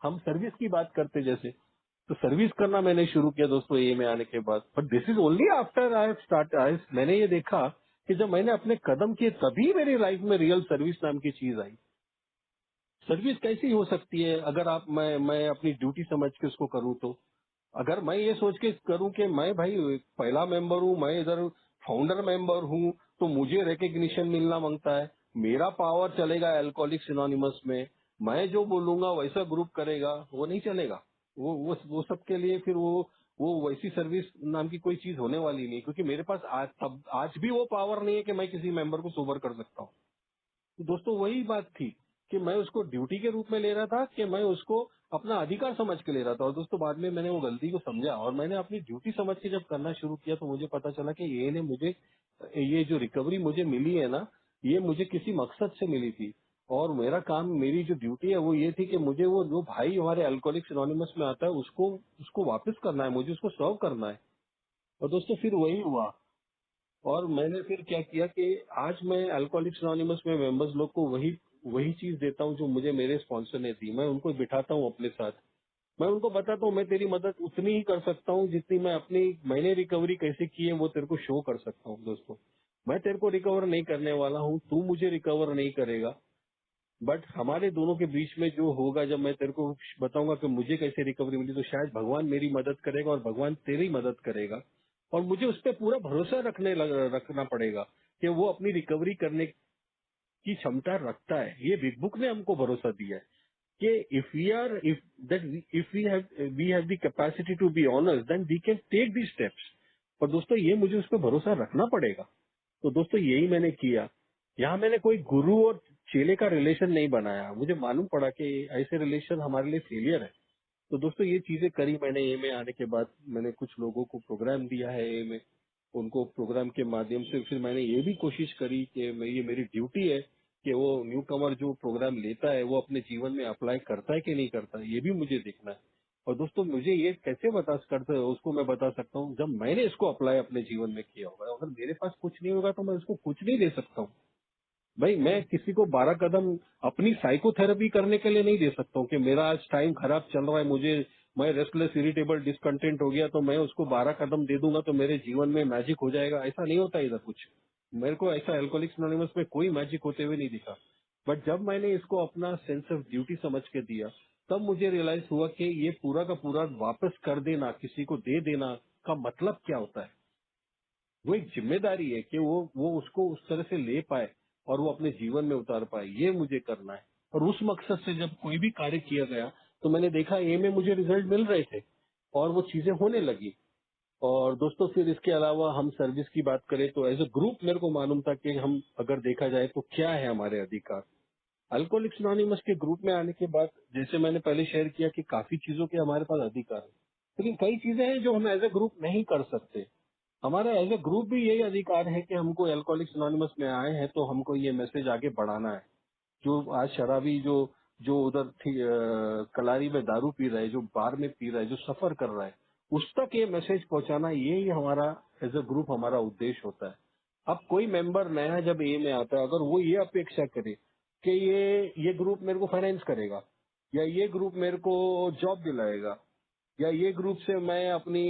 हम सर्विस की बात करते जैसे, तो सर्विस करना मैंने शुरू किया दोस्तों ए में आने के बाद। But this is only after I मैंने ये देखा कि जब मैंने अपने कदम किए तभी मेरी लाइफ में रियल सर्विस नाम की चीज आई। सर्विस कैसी हो सकती है अगर आप मैं अपनी ड्यूटी समझ के उसको करूँ तो? अगर मैं ये सोच के करूँ कि मैं भाई पहला मेंबर हूँ, मैं इधर फाउंडर मेंबर हूँ, तो मुझे रिकग्निशन मिलना मांगता है, मेरा पावर चलेगा अल्कोहलिक्स एनोनिमस में, मैं जो बोलूंगा वैसा ग्रुप करेगा, वो नहीं चलेगा। वो सबके लिए फिर वो वैसी सर्विस नाम की कोई चीज होने वाली नहीं, क्योंकि मेरे पास आज भी वो पावर नहीं है कि मैं किसी मेंबर को सोबर कर सकता हूँ। तो दोस्तों वही बात थी कि मैं उसको ड्यूटी के रूप में ले रहा था कि मैं उसको अपना अधिकार समझ के ले रहा था। और दोस्तों बाद में मैंने वो गलती को समझा और मैंने अपनी ड्यूटी समझ के जब करना शुरू किया तो मुझे पता चला कि ये ने मुझे ये जो रिकवरी मुझे मिली है ना, ये मुझे किसी मकसद से मिली थी। और मेरा काम, मेरी जो ड्यूटी है वो ये थी कि मुझे वो जो भाई हमारे अल्कोहलिक्स एनोनिमस में आता है उसको उसको वापस करना है, मुझे उसको सर्व करना है। और दोस्तों फिर वही हुआ। और मैंने फिर क्या किया कि आज मैं अल्कोहलिक्स एनोनिमस में मेंबर्स लोग को वही वही चीज देता हूँ जो मुझे मेरे स्पॉन्सर ने दी। मैं उनको बिठाता हूँ अपने साथ, मैं उनको बताता हूँ मैं तेरी मदद उतनी ही कर सकता हूँ जितनी मैंने रिकवरी कैसे की है वो तेरे को शो कर सकता हूँ। दोस्तों मैं तेरे को रिकवर नहीं करने वाला हूँ, तू मुझे रिकवर नहीं करेगा, बट हमारे दोनों के बीच में जो होगा, जब मैं तेरे को बताऊंगा कि मुझे कैसे रिकवरी मिली, तो शायद भगवान मेरी मदद करेगा और भगवान तेरी मदद करेगा। और मुझे उस पर पूरा भरोसा रखना पड़ेगा कि वो अपनी रिकवरी करने की क्षमता रखता है। ये बिग बुक ने हमको भरोसा दिया है कि if we have the capacity to be honours then we can take the steps. और दोस्तों ये मुझे उस पर भरोसा रखना पड़ेगा। तो दोस्तों यही मैंने किया। यहाँ मैंने कोई गुरु और चेले का रिलेशन नहीं बनाया, मुझे मालूम पड़ा कि ऐसे रिलेशन हमारे लिए फेलियर है। तो दोस्तों ये चीजें करी मैंने। ए में आने के बाद मैंने कुछ लोगों को प्रोग्राम दिया है ए में, उनको प्रोग्राम के माध्यम से फिर मैंने ये भी कोशिश करी कि ये मेरी ड्यूटी है कि वो न्यू कमर जो प्रोग्राम लेता है वो अपने जीवन में अप्लाई करता है कि नहीं करता है, ये भी मुझे देखना है। और दोस्तों मुझे ये कैसे उसको मैं बता सकता हूँ जब मैंने इसको अप्लाई अपने जीवन में किया होगा। अगर मेरे पास कुछ नहीं होगा तो मैं उसको कुछ नहीं दे सकता हूँ। भाई मैं किसी को 12 कदम अपनी साइकोथेरेपी करने के लिए नहीं दे सकता हूँ कि मेरा आज टाइम खराब चल रहा है, मैं रेस्टलेस इरिटेबल डिसकंटेंट हो गया तो मैं उसको 12 कदम दे दूंगा तो मेरे जीवन में मैजिक हो जाएगा। ऐसा नहीं होता इधर कुछ। मेरे को ऐसा अल्कोहलिक्स एनोनिमस में कोई मैजिक होते हुए नहीं दिखा। बट जब मैंने इसको अपना सेंस ऑफ ड्यूटी समझ के दिया तब मुझे रियलाइज हुआ कि ये पूरा का पूरा वापस कर देना, किसी को दे देना का मतलब क्या होता है। वो एक जिम्मेदारी है कि वो उसको उस तरह से ले पाए और वो अपने जीवन में उतार पाए, ये मुझे करना है। और उस मकसद से जब कोई भी कार्य किया गया तो मैंने देखा ए में मुझे रिजल्ट मिल रहे थे और वो चीजें होने लगी। और दोस्तों फिर इसके अलावा हम सर्विस की बात करें तो एज अ ग्रुप मेरे को मालूम था कि हम अगर देखा जाए तो क्या है हमारे अधिकार। अल्कोहलिक्स एनोनिमस के ग्रुप में आने के बाद जैसे मैंने पहले शेयर किया कि काफी चीजों के हमारे पास अधिकार है, लेकिन कई चीजें हैं जो हम एज अ ग्रुप नहीं कर सकते। हमारा एज ए ग्रुप भी यही अधिकार है कि हमको अल्कोहलिक्स एनोनिमस में आए हैं तो हमको ये मैसेज आगे बढ़ाना है। जो आज शराबी जो जो उधर कलारी में दारू पी रहा है, जो बार में पी रहा है, जो सफर कर रहा है, उस तक ये मैसेज पहुंचाना, ये ही हमारा एज ए ग्रुप हमारा उद्देश्य होता है। अब कोई मेंबर नया जब ए में आता है, अगर वो ये अपेक्षा करे कि ये ग्रुप मेरे को फाइनेंस करेगा या ये ग्रुप मेरे को जॉब दिलाएगा या ये ग्रुप से मैं अपनी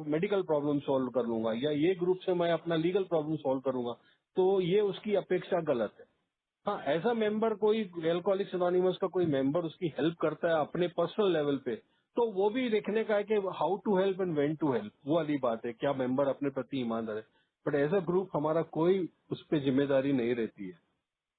मेडिकल प्रॉब्लम सॉल्व कर लूंगा या ये ग्रुप से मैं अपना लीगल प्रॉब्लम सॉल्व करूंगा, तो ये उसकी अपेक्षा गलत है। हाँ, ऐसा मेंबर कोई एल्कोहलिक्स एनोनिमस का कोई मेंबर उसकी हेल्प करता है अपने पर्सनल लेवल पे, तो वो भी देखने का है कि how to help and when to help, वो वाली बात है, क्या मेंबर अपने प्रति ईमानदार है। बट एज अ ग्रुप हमारा कोई उस पर जिम्मेदारी नहीं रहती है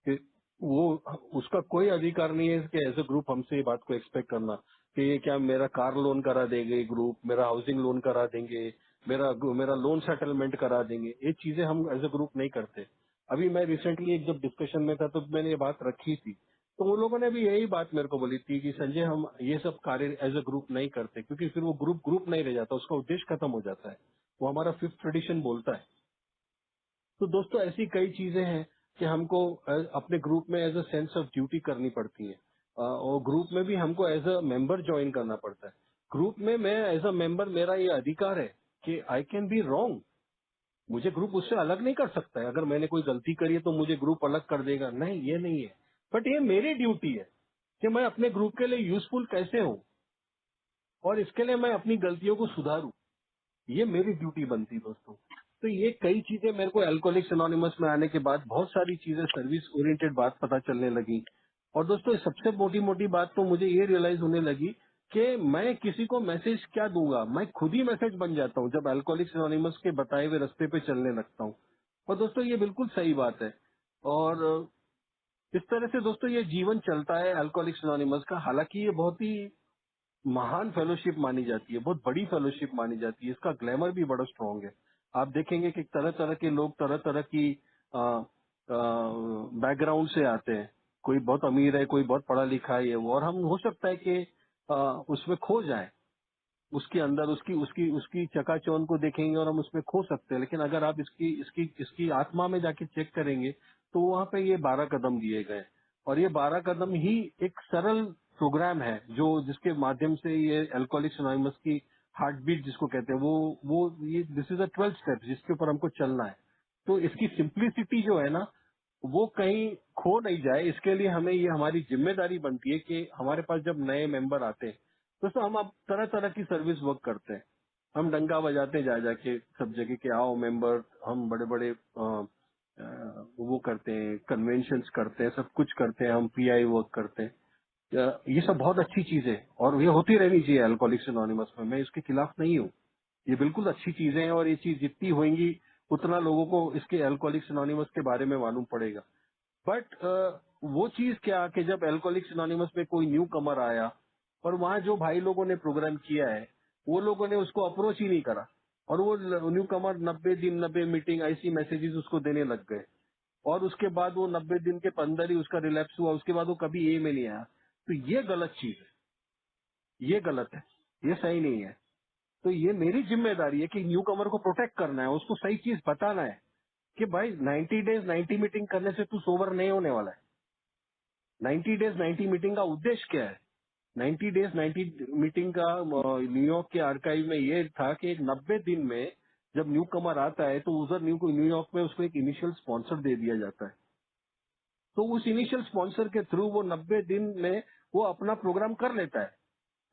कि वो, उसका कोई अधिकार नहीं है कि एज ए ग्रुप हमसे ये बात को एक्सपेक्ट करना कि ये क्या मेरा कार लोन करा देंगे ग्रुप, मेरा हाउसिंग लोन करा देंगे, मेरा मेरा लोन सेटलमेंट करा देंगे। ये चीजें हम एज ए ग्रुप नहीं करते। अभी मैं रिसेंटली एक जब डिस्कशन में था तो मैंने ये बात रखी थी, तो वो लोगों ने भी यही बात मेरे को बोली थी कि संजय हम ये सब कार्य एज ए ग्रुप नहीं करते, क्योंकि फिर वो ग्रुप नहीं रह जाता, उसका उद्देश्य खत्म हो जाता है। वो हमारा 5th ट्रेडिशन बोलता है। तो दोस्तों ऐसी कई चीजें हैं कि हमको अपने ग्रुप में as a sense of duty करनी पड़ती है। और ग्रुप में भी हमको एज अ मेंबर ज्वाइन करना पड़ता है। ग्रुप में मैं एज अ मेंबर, मेरा ये अधिकार है कि आई कैन बी रॉन्ग। मुझे ग्रुप उससे अलग नहीं कर सकता है। अगर मैंने कोई गलती करी है तो मुझे ग्रुप अलग कर देगा, नहीं, ये नहीं है। बट ये मेरी ड्यूटी है कि मैं अपने ग्रुप के लिए यूजफुल कैसे हूँ और इसके लिए मैं अपनी गलतियों को सुधारूं। ये मेरी ड्यूटी बनती दोस्तों। तो ये कई चीजें मेरे को अल्कोहलिक्स एनोनिमस में आने के बाद बहुत सारी चीजें सर्विस ओरिएंटेड बात पता चलने लगी। और दोस्तों सबसे मोटी मोटी बात तो मुझे ये रियलाइज होने लगी कि मैं किसी को मैसेज क्या दूंगा, मैं खुद ही मैसेज बन जाता हूँ जब अल्कोहलिक्स एनोनिमस के बताए हुए रास्ते पे चलने लगता हूँ। और दोस्तों ये बिल्कुल सही बात है। और इस तरह से दोस्तों ये जीवन चलता है अल्कोहलिक्स एनोनिमस का। हालांकि ये बहुत ही महान फेलोशिप मानी जाती है, बहुत बड़ी फेलोशिप मानी जाती है, इसका ग्लैमर भी बड़ा स्ट्रांग है। आप देखेंगे कि तरह तरह के लोग तरह तरह की बैकग्राउंड से आते हैं। कोई बहुत अमीर है, कोई बहुत पढ़ा लिखा है, वो और हम हो सकता है कि उसमें खो जाए, उसके अंदर उसकी उसकी उसकी चकाचौंध को देखेंगे और हम उसमें खो सकते हैं। लेकिन अगर आप इसकी इसकी इसकी आत्मा में जाके चेक करेंगे तो वहाँ पे ये 12 कदम दिए गए। और ये 12 कदम ही एक सरल प्रोग्राम है जो जिसके माध्यम से ये अल्कोहलिक्स एनोनिमस की हार्ट बीट जिसको कहते हैं वो ये दिस इज अ 12 स्टेप जिसके ऊपर हमको चलना है। तो इसकी सिंप्लिसिटी जो है ना वो कहीं खो नहीं जाए, इसके लिए हमें ये हमारी जिम्मेदारी बनती है कि हमारे पास जब नए मेंबर आते हैं दोस्तों हम अब तरह तरह की सर्विस वर्क करते हैं। हम डंका बजाते जा जाके सब जगह के आओ मेंबर, हम बड़े बड़े वो करते हैं, कन्वेंशंस करते हैं, सब कुछ करते हैं, हम पीआई वर्क करते हैं। ये सब बहुत अच्छी चीज है और ये होती रहनी चाहिए अल्कोहलिक्स एनोनिमस में, मैं इसके खिलाफ नहीं हूँ। ये बिल्कुल अच्छी चीजें हैं और ये चीज जितनी होंगी उतना लोगों को इसके अल्कोहलिक्स एनोनिमस के बारे में मालूम पड़ेगा। बट वो चीज क्या कि जब अल्कोहलिक्स एनोनिमस में कोई न्यू कमर आया और वहाँ जो भाई लोगों ने प्रोग्राम किया है वो लोगों ने उसको अप्रोच ही नहीं करा और वो न्यू कमर 90 दिन 90 मीटिंग ऐसी मैसेजेस उसको देने लग गए और उसके बाद वो 90 दिन के अंदर ही उसका रिलैप्स हुआ, उसके बाद वो कभी ए में नहीं आया। तो ये गलत चीज है, ये गलत है, ये सही नहीं है। तो ये मेरी जिम्मेदारी है कि न्यू कमर को प्रोटेक्ट करना है, उसको सही चीज बताना है कि भाई 90 डेज 90 मीटिंग करने से तू सोबर नहीं होने वाला है। 90 डेज 90 मीटिंग का उद्देश्य क्या है? 90 डेज 90 मीटिंग का न्यूयॉर्क के आर्काइव में ये था कि 90 दिन में जब न्यू कमर आता है तो उधर न्यूयॉर्क में उसको एक इनिशियल स्पॉन्सर दे दिया जाता है। तो उस इनिशियल स्पॉन्सर के थ्रू वो 90 दिन में वो अपना प्रोग्राम कर लेता है।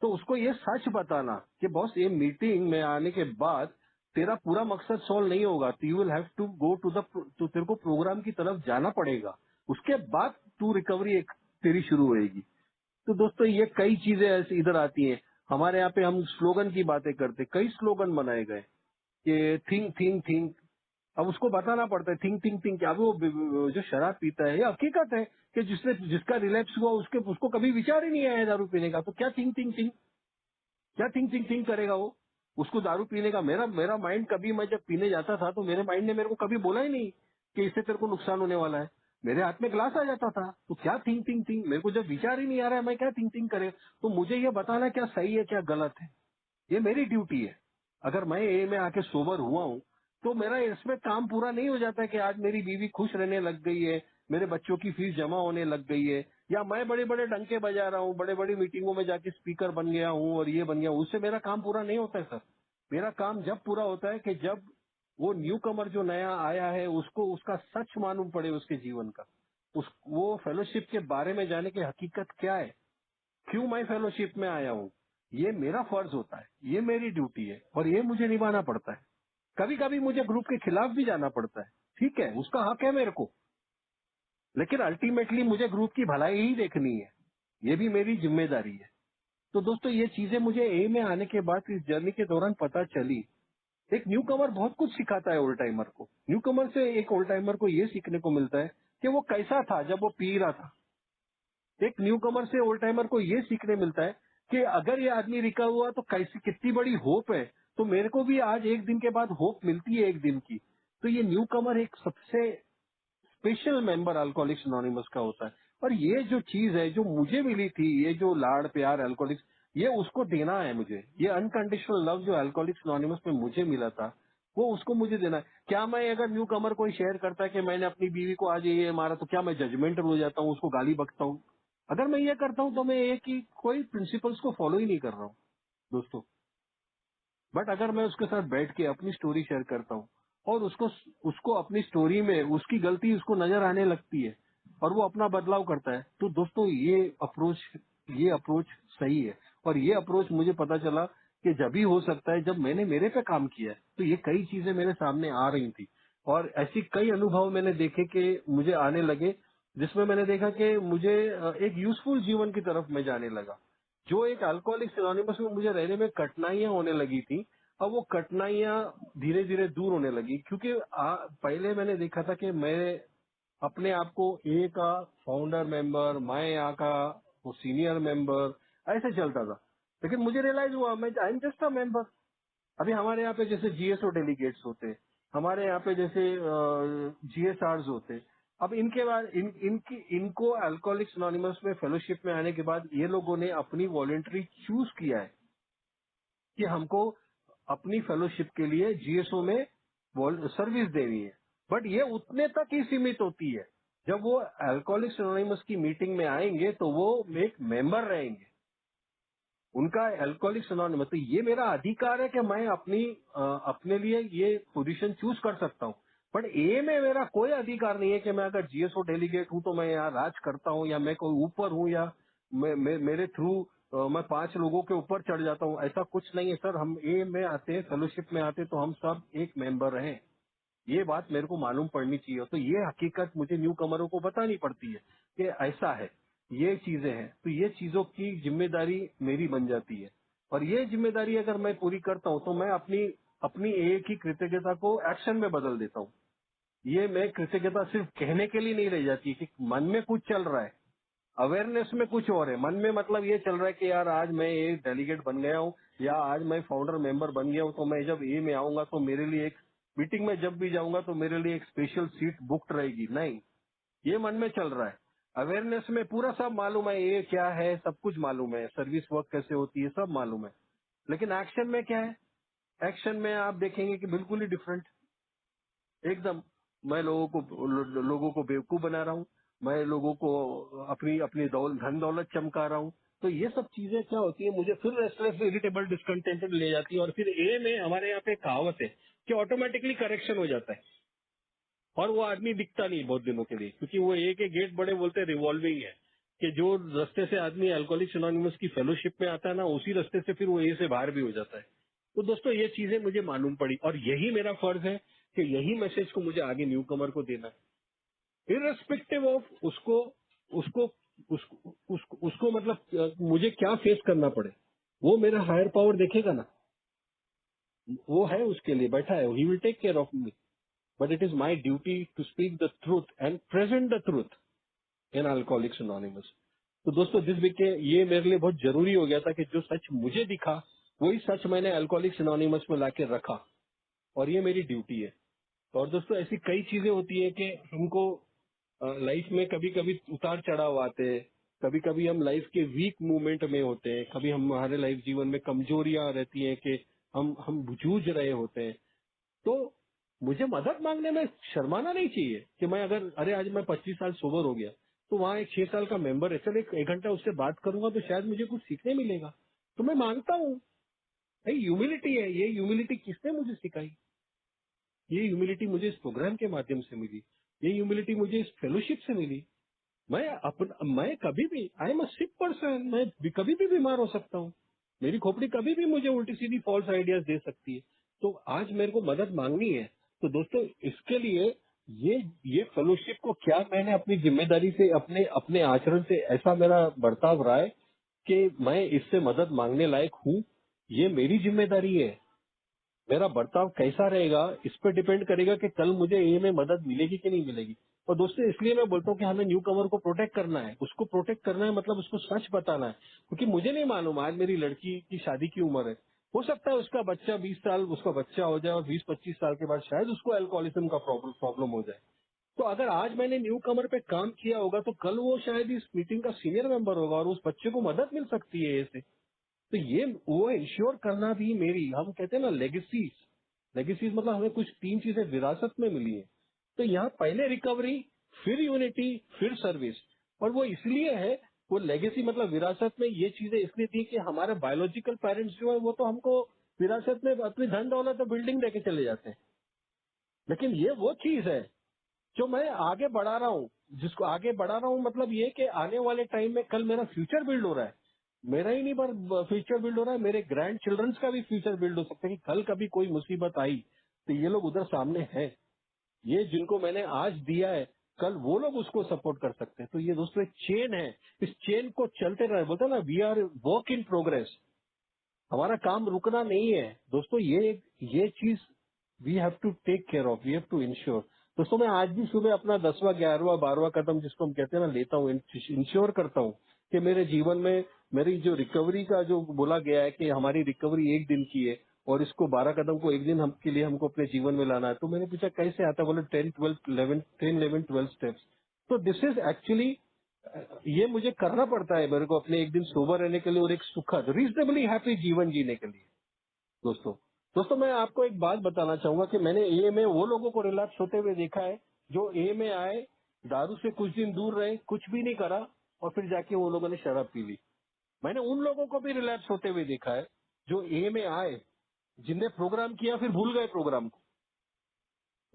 तो उसको ये सच बताना कि बॉस ये मीटिंग में आने के बाद तेरा पूरा मकसद सॉल्व नहीं होगा, you will have to go to the, तो तेरे को प्रोग्राम की तरफ जाना पड़ेगा, उसके बाद तू रिकवरी एक तेरी शुरू होएगी। तो दोस्तों ये कई चीजें ऐसी इधर आती हैं। हमारे यहाँ पे हम स्लोगन की बातें करते, कई स्लोगन बनाए गए कि थिंक थिंक थिंक। अब उसको बताना पड़ता है थिंक थिंक थिंक। अब वो जो शराब पीता है ये हकीकत है कि जिसका रिलैप्स हुआ उसको कभी विचार ही नहीं आया दारू पीने का, तो क्या थिंक थिंक थिंक, क्या थिंक थिंक थिंक करेगा वो? उसको दारू पीने का मेरा मेरा माइंड कभी, मैं जब पीने जाता था तो मेरे माइंड ने मेरे को कभी बोला ही नहीं कि इससे तेरे को नुकसान होने वाला है। मेरे हाथ में ग्लास आ जाता था, तो क्या थिंक थिंक थिंक, मेरे को जब विचार ही नहीं आ रहा है मैं क्या थिंक थिंक करे। तो मुझे ये बताना क्या सही है क्या गलत है, ये मेरी ड्यूटी है। अगर मैं ए में आके सोबर हुआ हूँ तो मेरा इसमें काम पूरा नहीं हो जाता है कि आज मेरी बीवी खुश रहने लग गई है, मेरे बच्चों की फीस जमा होने लग गई है, या मैं बड़े बड़े डंके बजा रहा हूँ, बड़े बड़ी मीटिंगों में जाके स्पीकर बन गया हूँ और ये बन गया हूँ, उससे मेरा काम पूरा नहीं होता है सर। मेरा काम जब पूरा होता है कि जब वो न्यू कमर जो नया आया है उसको उसका सच मालूम पड़े उसके जीवन का, वो फेलोशिप के बारे में जाने की हकीकत क्या है, क्यों मैं फेलोशिप में आया हूँ। ये मेरा फर्ज होता है, ये मेरी ड्यूटी है और ये मुझे निभाना पड़ता है। कभी कभी मुझे ग्रुप के खिलाफ भी जाना पड़ता है, ठीक है, उसका हक है मेरे को, लेकिन अल्टीमेटली मुझे ग्रुप की भलाई ही देखनी है, ये भी मेरी जिम्मेदारी है। तो दोस्तों ये चीजें मुझे ए में आने के बाद इस जर्नी के दौरान पता चली। एक न्यू कमर बहुत कुछ सिखाता है ओल्ड टाइमर को। न्यू कमर से एक ओल्ड टाइमर को ये सीखने को मिलता है कि वो कैसा था जब वो पी रहा था। एक न्यू कमर से ओल्ड टाइमर को ये सीखने मिलता है कि अगर ये आदमी रिकवर हुआ तो कैसी कितनी बड़ी होप है, तो मेरे को भी आज एक दिन के बाद होप मिलती है एक दिन की। तो ये न्यू कमर एक सबसे स्पेशल मेंबर अल्कोहलिक्स एनोनिमस का होता है। और ये जो चीज है जो मुझे मिली थी, ये जो लाड़ प्यार अल्कोहलिक्स, ये उसको देना है मुझे। ये अनकंडीशनल लव जो अल्कोहलिक्स एनोनिमस में मुझे मिला था वो उसको मुझे देना है। क्या मैं अगर न्यू कमर कोई शेयर करता है कि मैंने अपनी बीवी को आज ये मारा, तो क्या मैं जजमेंटल हो जाता हूँ, उसको गाली बकता हूँ? अगर मैं ये करता हूँ तो मैं एक ही कोई प्रिंसिपल्स को फॉलो ही नहीं कर रहा हूँ दोस्तों। बट अगर मैं उसके साथ बैठ के अपनी स्टोरी शेयर करता हूँ और उसको उसको अपनी स्टोरी में उसकी गलती उसको नजर आने लगती है और वो अपना बदलाव करता है, तो दोस्तों ये अप्रोच सही है। और ये अप्रोच मुझे पता चला कि जब ही हो सकता है जब मैंने मेरे पे काम किया है। तो ये कई चीजें मेरे सामने आ रही थी और ऐसी कई अनुभव मैंने देखे कि मुझे आने लगे जिसमें मैंने देखा कि मुझे एक यूजफुल जीवन की तरफ मैं जाने लगा। जो एक अल्कोहलिक्स एनोनिमस में मुझे रहने में कठिनाइयां होने लगी थी, अब वो कठिनाइयां धीरे धीरे दूर होने लगी, क्योंकि पहले मैंने देखा था कि मैं अपने आप को ए का फाउंडर मेंबर, मैं यहाँ का वो सीनियर मेंबर, ऐसे चलता था। लेकिन मुझे रियलाइज हुआ मैं I am just a member. अभी हमारे यहाँ पे जैसे जीएसओ डेलीगेट्स होते हैं, हमारे यहाँ पे जैसे जीएसआरस होते हैं। अब इनके बाद इनको अल्कोहलिक्स एनोनिमस में फेलोशिप में आने के बाद ये लोगों ने अपनी वॉलेंट्री चूज किया है कि हमको अपनी फेलोशिप के लिए जीएसओ में सर्विस देनी है। बट ये उतने तक ही सीमित होती है। जब वो अल्कोहलिक्स एनोनिमस की मीटिंग में आएंगे तो वो एक मेंबर रहेंगे, उनका अल्कोहलिक्स एनोनिमस। तो ये मेरा अधिकार है कि मैं अपने लिए ये पोजीशन चूज कर सकता हूँ। बट ए में मेरा कोई अधिकार नहीं है कि मैं अगर जीएसओ डेलीगेट हूँ तो मैं यहाँ राज करता हूँ, या मैं कोई ऊपर हूँ, या मेरे थ्रू मैं 5 लोगों के ऊपर चढ़ जाता हूँ। ऐसा कुछ नहीं है सर। हम ए में आते हैं, फेलोशिप में आते हैं, तो हम सब एक मेंबर हैं। ये बात मेरे को मालूम पड़नी चाहिए। तो ये हकीकत मुझे न्यू कमरों को बतानी पड़ती है कि ऐसा है, ये चीजें हैं। तो ये चीजों की जिम्मेदारी मेरी बन जाती है, और ये जिम्मेदारी अगर मैं पूरी करता हूँ तो मैं अपनी अपनी एक ही कृतज्ञता को एक्शन में बदल देता हूँ। ये मैं कृतज्ञता सिर्फ कहने के लिए नहीं रह जाती कि मन में कुछ चल रहा है, अवेयरनेस में कुछ और है। मन में मतलब ये चल रहा है कि यार आज मैं एक डेलीगेट बन गया हूँ, या आज मैं फाउंडर मेंबर बन गया हूँ, तो मैं जब ए में आऊंगा तो मेरे लिए एक मीटिंग में जब भी जाऊंगा तो मेरे लिए एक स्पेशल सीट बुक्ड रहेगी। नहीं, ये मन में चल रहा है। अवेयरनेस में पूरा सब मालूम है, ये क्या है सब कुछ मालूम है, सर्विस वर्क कैसे होती है सब मालूम है। लेकिन एक्शन में क्या है? एक्शन में आप देखेंगे कि बिल्कुल ही डिफरेंट। एकदम मैं लोगों को बेवकूफ बना रहा हूँ, मैं लोगों को अपनी अपनी धन दौलत चमका रहा हूँ। तो ये सब चीजें क्या होती है, मुझे फिर रेस्टलेस, इरिटेबल, डिस्कंटेंटेड ले जाती है। और फिर ए में हमारे यहाँ पे कहावत है कि ऑटोमेटिकली करेक्शन हो जाता है, और वो आदमी दिखता नहीं बहुत दिनों के लिए, क्योंकि वो ए के गेट बड़े बोलते हैं रिवॉल्विंग है, कि जो रास्ते से आदमी अल्कोहलिक्स एनोनिमस की फेलोशिप में आता है ना, उसी रास्ते से फिर वो ए से बाहर भी हो जाता है। तो दोस्तों ये चीजें मुझे मालूम पड़ी, और यही मेरा फर्ज है कि यही मैसेज को मुझे आगे न्यू कमर को देना है, इररेस्पेक्टिव ऑफ उसको उसको उसको उसको मतलब मुझे क्या फेस करना पड़े। वो मेरा हायर पावर देखेगा ना, वो है उसके लिए बैठा है, he will take care of me. But it is my duty to speak the truth and present the truth in Alcoholics Anonymous. तो दोस्तों जिस के ये मेरे लिए बहुत जरूरी हो गया था कि जो सच मुझे दिखा वही सच मैंने अल्कोहलिक्स एनोनिमस में लाके रखा, और ये मेरी ड्यूटी है। और दोस्तों ऐसी कई चीजें होती है कि हमको लाइफ में कभी कभी उतार चढ़ाव आते हैं, कभी कभी हम लाइफ के वीक मूवमेंट में होते हैं, कभी हमारे लाइफ जीवन में कमजोरियां रहती हैं कि हम जूझ रहे होते हैं। तो मुझे मदद मांगने में शर्माना नहीं चाहिए कि मैं अगर अरे आज मैं 25 साल सोबर हो गया, तो वहाँ एक 6 साल का मेंबर है, चल एक घंटा उससे बात करूंगा तो शायद मुझे कुछ सीखने मिलेगा। तो मैं मांगता हूँ। भाई ह्यूमिलिटी है, ये ह्यूमिलिटी किसने मुझे सिखाई? ये ह्यूमिलिटी मुझे इस प्रोग्राम के माध्यम से मिली, ये ह्यूमिलिटी मुझे इस फेलोशिप से मिली। मैं कभी भी, I am a sick person, मैं कभी भी बीमार हो सकता हूँ, मेरी खोपड़ी कभी भी मुझे उल्टी सीधी फॉल्स आइडियाज दे सकती है। तो आज मेरे को मदद मांगनी है। तो दोस्तों इसके लिए ये फेलोशिप को क्या मैंने अपनी जिम्मेदारी से, अपने अपने आचरण से ऐसा मेरा बर्ताव रहा है कि मैं इससे मदद मांगने लायक हूँ। ये मेरी जिम्मेदारी है। मेरा बर्ताव कैसा रहेगा इस पर डिपेंड करेगा कि कल मुझे ए में मदद मिलेगी कि नहीं मिलेगी। और दोस्तों इसलिए मैं बोलता हूँ कि हमें न्यू कमर को प्रोटेक्ट करना है। उसको प्रोटेक्ट करना है मतलब उसको सच बताना है, क्योंकि मुझे नहीं मालूम आज मेरी लड़की की शादी की उम्र है। हो सकता है उसका बच्चा 20 साल उसका बच्चा हो जाए, और 20-25 साल के बाद शायद उसको अल्कोहलिज्म का प्रॉब्लम हो जाए। तो अगर आज मैंने न्यू कमर पे काम किया होगा तो कल वो शायद इस मीटिंग का सीनियर मेंबर होगा, और उस बच्चे को मदद मिल सकती है ऐसे। तो ये वो इंश्योर करना भी मेरी, हम कहते हैं ना लेगेसीज, लेगेसीज मतलब हमें कुछ 3 चीजें विरासत में मिली है। तो यहाँ पहले रिकवरी, फिर यूनिटी, फिर सर्विस। और वो इसलिए है, वो लेगेसी मतलब विरासत में ये चीजें इसलिए थी कि हमारे बायोलॉजिकल पेरेंट्स जो है वो तो हमको विरासत में अपनी धन दौलत और बिल्डिंग देके चले जाते हैं। लेकिन ये वो चीज है जो मैं आगे बढ़ा रहा हूँ, जिसको आगे बढ़ा रहा हूँ मतलब ये कि आने वाले टाइम में कल मेरा फ्यूचर बिल्ड हो रहा है। मेरा ही नहीं पर फ्यूचर बिल्ड हो रहा है, मेरे ग्रैंड चिल्ड्रंस का भी फ्यूचर बिल्ड हो सकता है कि कल कभी कोई मुसीबत आई तो ये लोग उधर सामने हैं। ये जिनको मैंने आज दिया है कल वो लोग उसको सपोर्ट कर सकते हैं। तो ये दोस्तों एक चेन है, इस चेन को चलते रहे। बोलते हैं ना, we are work in progress. हमारा काम रुकना नहीं है दोस्तों। ये चीज we have to take care of, we have to ensure. दोस्तों मैं आज भी सुबह अपना 10वां 11वां 12वां कदम जिसको हम कहते हैं ना लेता हूँ, इंश्योर करता हूँ कि मेरे जीवन में मेरी जो रिकवरी का जो बोला गया है कि हमारी रिकवरी एक दिन की है और इसको 12 कदम को एक दिन हम के लिए हमको अपने जीवन में लाना है। तो मैंने पूछा कैसे आता है, बोले 10 11 12 स्टेप्स। तो दिस इज एक्चुअली ये मुझे करना पड़ता है मेरे को अपने एक दिन सोबर रहने के लिए और एक सुखद रीजनेबली हैप्पी जीवन जीने के लिए। दोस्तों दोस्तों मैं आपको एक बात बताना चाहूंगा कि मैंने ए में वो लोगों को रिलैप्स होते हुए देखा है जो ए में आए, दारू से कुछ दिन दूर रहे, कुछ भी नहीं करा और फिर जाके वो लोगों ने शराब पी ली। मैंने उन लोगों को भी रिलैप्स होते हुए देखा है जो ए में आए, जिनने प्रोग्राम किया फिर भूल गए प्रोग्राम को,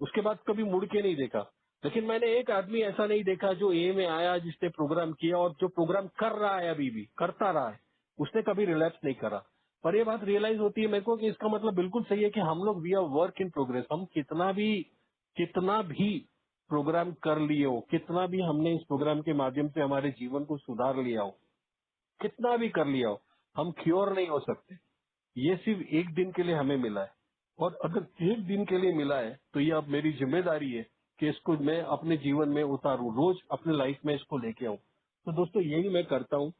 उसके बाद कभी मुड़ के नहीं देखा। लेकिन मैंने एक आदमी ऐसा नहीं देखा जो ए में आया, जिसने प्रोग्राम किया और जो प्रोग्राम कर रहा है अभी भी करता रहा है, उसने कभी रिलैप्स नहीं करा। पर ये बात रियलाइज होती है मेरे को कि इसका मतलब बिल्कुल सही है कि हम लोग we are work in progress. हम कितना भी प्रोग्राम कर लिए हो, कितना भी हमने इस प्रोग्राम के माध्यम से हमारे जीवन को सुधार लिया हो, कितना भी कर लिया हो, हम क्योर नहीं हो सकते। ये सिर्फ एक दिन के लिए हमें मिला है और अगर एक दिन के लिए मिला है तो ये अब मेरी जिम्मेदारी है कि इसको मैं अपने जीवन में उतारूं, रोज अपने लाइफ में इसको लेके आऊं। तो दोस्तों यही मैं करता हूं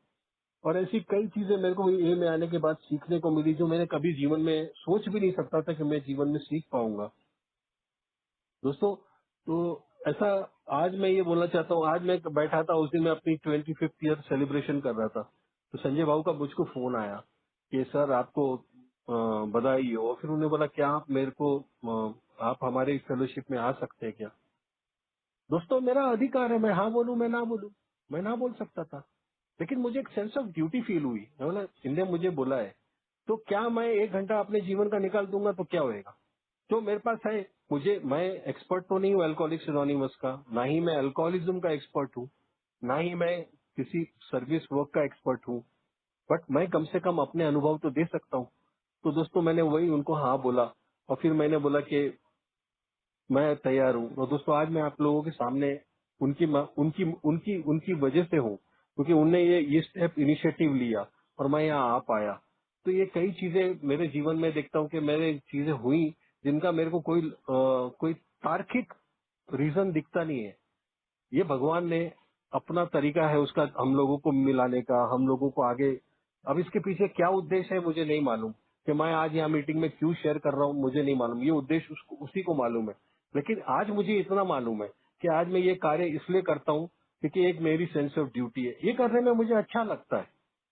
और ऐसी कई चीजें मेरे को ये में आने के बाद सीखने को मिली जो मैंने कभी जीवन में सोच भी नहीं सकता था कि मैं जीवन में सीख पाऊंगा। दोस्तों तो ऐसा आज मैं ये बोलना चाहता हूँ, आज मैं बैठा था उस दिन मैं अपनी 25th ईयर सेलिब्रेशन कर रहा था, तो संजय भाऊ का मुझको फोन आया कि सर आपको बधाई हो। फिर उन्होंने बोला क्या आप मेरे को आप हमारे फेलोशिप में आ सकते हैं क्या। दोस्तों मेरा अधिकार है, मैं हाँ बोलूं मैं ना बोलूं, मैं ना बोल सकता था। लेकिन मुझे एक सेंस ऑफ ड्यूटी फील हुई, मैं बोला इनने मुझे बोला है तो क्या मैं 1 घंटा अपने जीवन का निकाल दूंगा तो क्या होएगा। जो मेरे पास है, मैं एक्सपर्ट तो नहीं हूँ अल्कोहलिक्स एनोनिमस का, ना ही मैं अल्कोहलिज्म का एक्सपर्ट हूँ, ना ही मैं किसी सर्विस वर्क का एक्सपर्ट हूँ, बट मैं कम से कम अपने अनुभव तो दे सकता हूँ। तो दोस्तों मैंने वही उनको हाँ बोला और फिर मैंने बोला कि मैं तैयार हूँ। और दोस्तों आज मैं आप लोगों के सामने उनकी उनकी उनकी उनकी वजह से हूँ, क्योंकि उनने ये स्टेप इनिशिएटिव लिया और मैं यहाँ आ पाया। तो ये कई चीजें मेरे जीवन में देखता हूँ कि मेरे चीजें हुई जिनका मेरे को कोई तार्किक रीजन दिखता नहीं है। ये भगवान ने अपना तरीका है उसका हम लोगों को मिलाने का, हम लोगों को आगे। अब इसके पीछे क्या उद्देश्य है मुझे नहीं मालूम, कि मैं आज यहाँ मीटिंग में क्यों शेयर कर रहा हूँ मुझे नहीं मालूम, ये उद्देश्य उसी को मालूम है। लेकिन आज मुझे इतना मालूम है कि आज मैं ये कार्य इसलिए करता हूँ क्योंकि एक मेरी सेंस ऑफ ड्यूटी है, ये करने में मुझे अच्छा लगता है,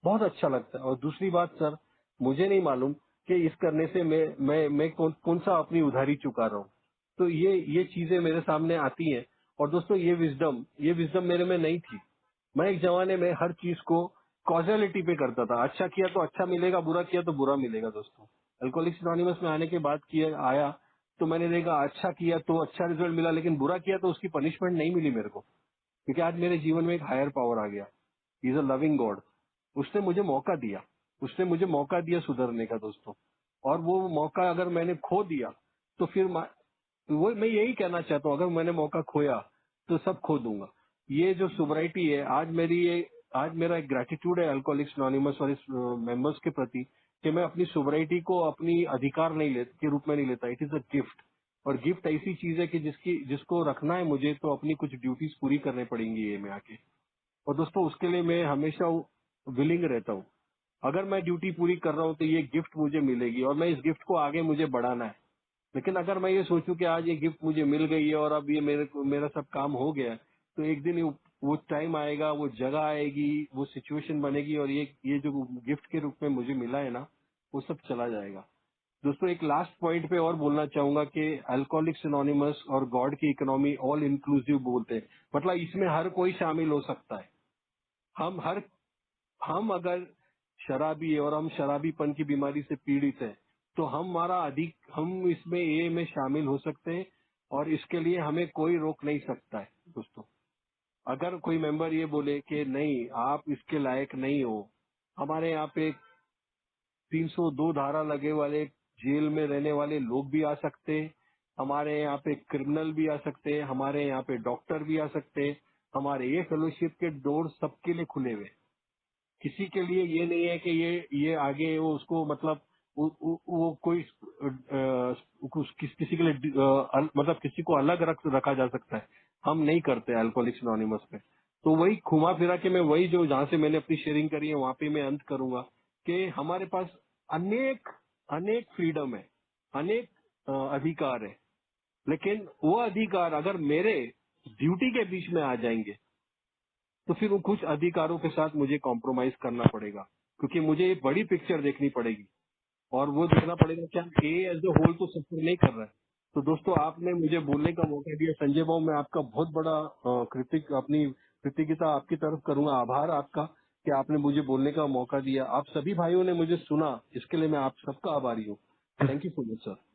बहुत अच्छा लगता है। और दूसरी बात सर, मुझे नहीं मालूम कि इस करने से मैं कौन सा अपनी उधारी चुका रहा हूँ। तो ये चीजें मेरे सामने आती हैं। और दोस्तों ये विजडम मेरे में नहीं थी। मैं एक जमाने में हर चीज को कॉजलिटी पे करता था, अच्छा किया तो अच्छा मिलेगा, बुरा किया तो बुरा मिलेगा। दोस्तों अल्कोहलिक्स एनोनिमस में आने के बाद किया आया तो मैंने देखा अच्छा किया तो अच्छा रिजल्ट मिला, लेकिन बुरा किया तो उसकी पनिशमेंट नहीं मिली मेरे को, क्योंकि आज मेरे जीवन में एक हायर पावर आ गया। Is a loving God. उसने मुझे मौका दिया सुधरने का दोस्तों। और वो मौका अगर मैंने खो दिया तो फिर वो मैं यही कहना चाहता हूँ, अगर मैंने मौका खोया तो सब खो दूंगा। ये जो सोबराइटी है आज मेरा एक ग्रेटिट्यूड है अल्कोहलिक्स एनोनिमस और इस मेंबर्स के प्रति कि मैं अपनी सोबराइटी को अपनी अधिकार के रूप में नहीं लेता। It is a gift. और गिफ्ट ऐसी चीज है कि जिसको रखना है मुझे तो अपनी कुछ ड्यूटीज पूरी करनी पड़ेंगी ये में आके। और दोस्तों उसके लिए मैं हमेशा विलिंग रहता हूँ। अगर मैं ड्यूटी पूरी कर रहा हूँ तो ये गिफ्ट मुझे मिलेगी और मैं इस गिफ्ट को आगे मुझे बढ़ाना है। लेकिन अगर मैं ये सोचूं कि आज ये गिफ्ट मुझे मिल गई है और अब ये मेरा सब काम हो गया है, तो एक दिन वो टाइम आएगा, वो जगह आएगी, वो सिचुएशन बनेगी और ये जो गिफ्ट के रूप में मुझे मिला है ना, वो सब चला जाएगा। दोस्तों एक लास्ट पॉइंट पे और बोलना चाहूंगा कि अल्कोहलिक्स एनोनिमस और गॉड की इकोनॉमी ऑल इंक्लूसिव बोलते हैं, मतलब इसमें हर कोई शामिल हो सकता है। हम हर हम अगर शराबी है और हम शराबीपन की बीमारी से पीड़ित है तो हम इसमें ए में शामिल हो सकते हैं और इसके लिए हमें कोई रोक नहीं सकता है। दोस्तों अगर कोई मेंबर ये बोले कि नहीं आप इसके लायक नहीं हो, हमारे यहाँ पे 302 धारा लगे वाले जेल में रहने वाले लोग भी आ सकते हैं हमारे यहाँ पे क्रिमिनल भी आ सकते हैं, हमारे यहाँ पे डॉक्टर भी आ सकते हैं, हमारे ये फेलोशिप के डोर सबके लिए खुले हुए हैं। किसी के लिए ये नहीं है कि ये आगे वो उसको मतलब वो कोई किसी के लिए मतलब किसी को अलग रखा जा सकता है। हम नहीं करते अल्कोहलिक्स अनोनिमस में। तो वही घुमा फिरा के मैं वही जो जहाँ से मैंने अपनी शेयरिंग करी है वहां पे मैं अंत करूंगा कि हमारे पास अनेक अनेक फ्रीडम है, अनेक अधिकार है, लेकिन वो अधिकार अगर मेरे ड्यूटी के बीच में आ जाएंगे तो फिर वो कुछ अधिकारों के साथ मुझे कॉम्प्रोमाइज करना पड़ेगा, क्योंकि मुझे एक बड़ी पिक्चर देखनी पड़ेगी और वो देखना पड़ेगा क्या ए एज ए होल तो सफर नहीं कर रहा है। तो दोस्तों, आपने मुझे बोलने का मौका दिया। संजय बाबू, मैं आपका बहुत बड़ा अपनी कृतज्ञता आपकी तरफ करूंगा, आभार आपका कि आपने मुझे बोलने का मौका दिया। आप सभी भाइयों ने मुझे सुना, इसके लिए मैं आप सबका आभारी हूँ। Thank you so much sir.